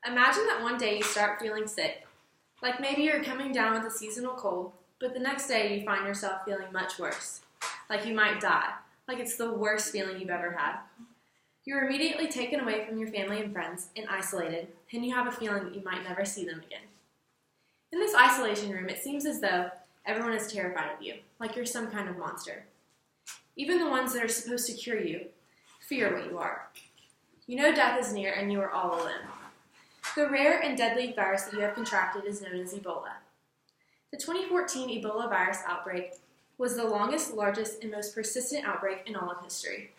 Imagine that one day you start feeling sick, like maybe you're coming down with a seasonal cold, but the next day you find yourself feeling much worse, like you might die, like it's the worst feeling you've ever had. You're immediately taken away from your family and friends and isolated, and you have a feeling that you might never see them again. In this isolation room, it seems as though everyone is terrified of you, like you're some kind of monster. Even the ones that are supposed to cure you fear what you are. You know death is near and you are all alone. The rare and deadly virus that you have contracted is known as Ebola. The 2014 Ebola virus outbreak was the longest, largest, and most persistent outbreak in all of history.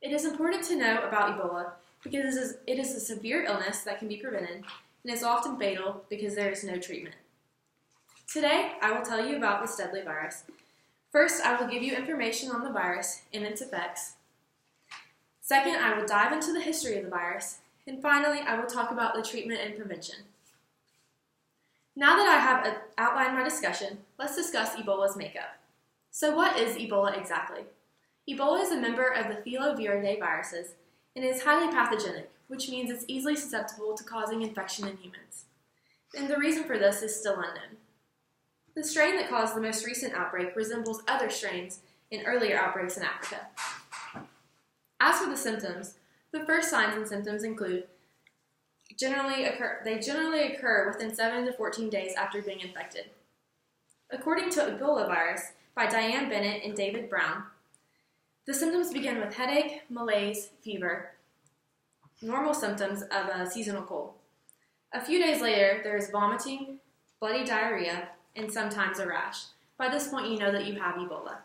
It is important to know about Ebola because it is a severe illness that can be prevented and is often fatal because there is no treatment. Today, I will tell you about this deadly virus. First, I will give you information on the virus and its effects. Second, I will dive into the history of the virus. And finally, I will talk about the treatment and prevention. Now that I have outlined my discussion, let's discuss Ebola's makeup. So what is Ebola exactly? Ebola is a member of the filoviridae viruses and is highly pathogenic, which means it's easily susceptible to causing infection in humans. And the reason for this is still unknown. The strain that caused the most recent outbreak resembles other strains in earlier outbreaks in Africa. As for the symptoms, the first signs and symptoms include generally occur within 7 to 14 days after being infected. According to Ebola virus by Diane Bennett and David Brown, the symptoms begin with headache, malaise, fever, normal symptoms of a seasonal cold. A few days later, there is vomiting, bloody diarrhea, and sometimes a rash. By this point, you know that you have Ebola.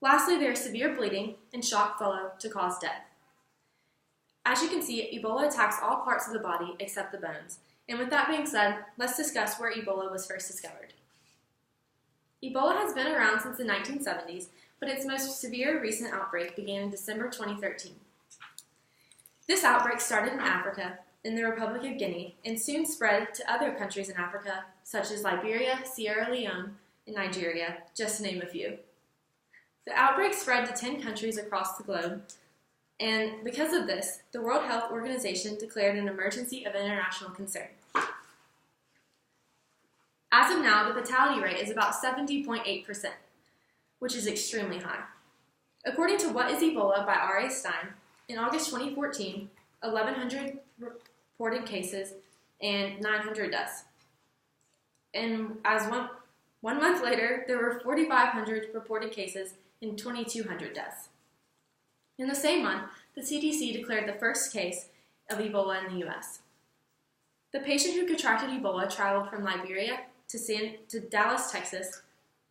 Lastly, there is severe bleeding and shock follow to cause death. As you can see, Ebola attacks all parts of the body except the bones. And with that being said, let's discuss where Ebola was first discovered. Ebola has been around since the 1970s, but its most severe recent outbreak began in December 2013. This outbreak started in Africa, in the Republic of Guinea, and soon spread to other countries in Africa, such as Liberia, Sierra Leone, and Nigeria, just to name a few. The outbreak spread to 10 countries across the globe, and because of this, the World Health Organization declared an emergency of international concern. As of now, the fatality rate is about 70.8%, which is extremely high. According to What is Ebola by R.A. Stein, in August 2014, 1,100 reported cases and 900 deaths. And as one month later, there were 4,500 reported cases and 2,200 deaths. In the same month, the CDC declared the first case of Ebola in the U.S. The patient who contracted Ebola traveled from Liberia to Dallas, Texas,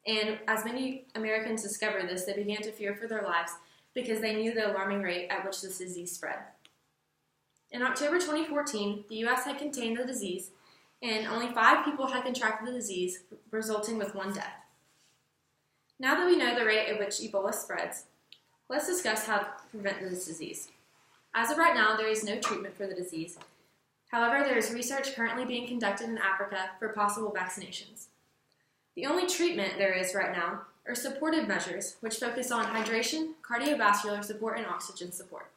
and as many Americans discovered this, they began to fear for their lives because they knew the alarming rate at which this disease spread. In October 2014, the U.S. had contained the disease, and only 5 people had contracted the disease, resulting with 1 death. Now that we know the rate at which Ebola spreads, let's discuss how to prevent this disease. As of right now, there is no treatment for the disease. However, there is research currently being conducted in Africa for possible vaccinations. The only treatment there is right now are supportive measures, which focus on hydration, cardiovascular support, and oxygen support.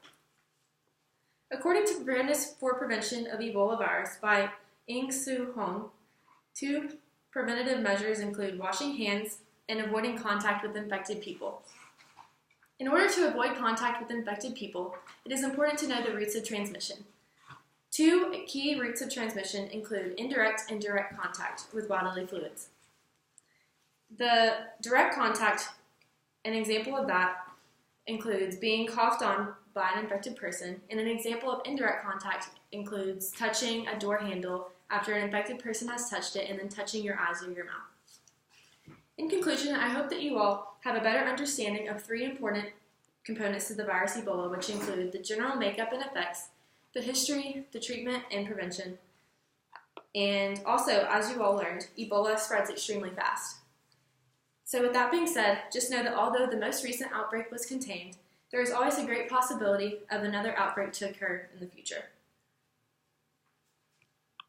According to Preparedness for Prevention of Ebola virus by Ng Soo Hong, 2 preventative measures include washing hands and avoiding contact with infected people. In order to avoid contact with infected people, it is important to know the routes of transmission. 2 key routes of transmission include indirect and direct contact with bodily fluids. The direct contact, an example of that, includes being coughed on by an infected person, and an example of indirect contact includes touching a door handle after an infected person has touched it and then touching your eyes or your mouth. In conclusion, I hope that you all have a better understanding of 3 important components to the virus Ebola, which include the general makeup and effects, the history, the treatment, and prevention. And also, as you all learned, Ebola spreads extremely fast. So with that being said, just know that although the most recent outbreak was contained, there is always a great possibility of another outbreak to occur in the future.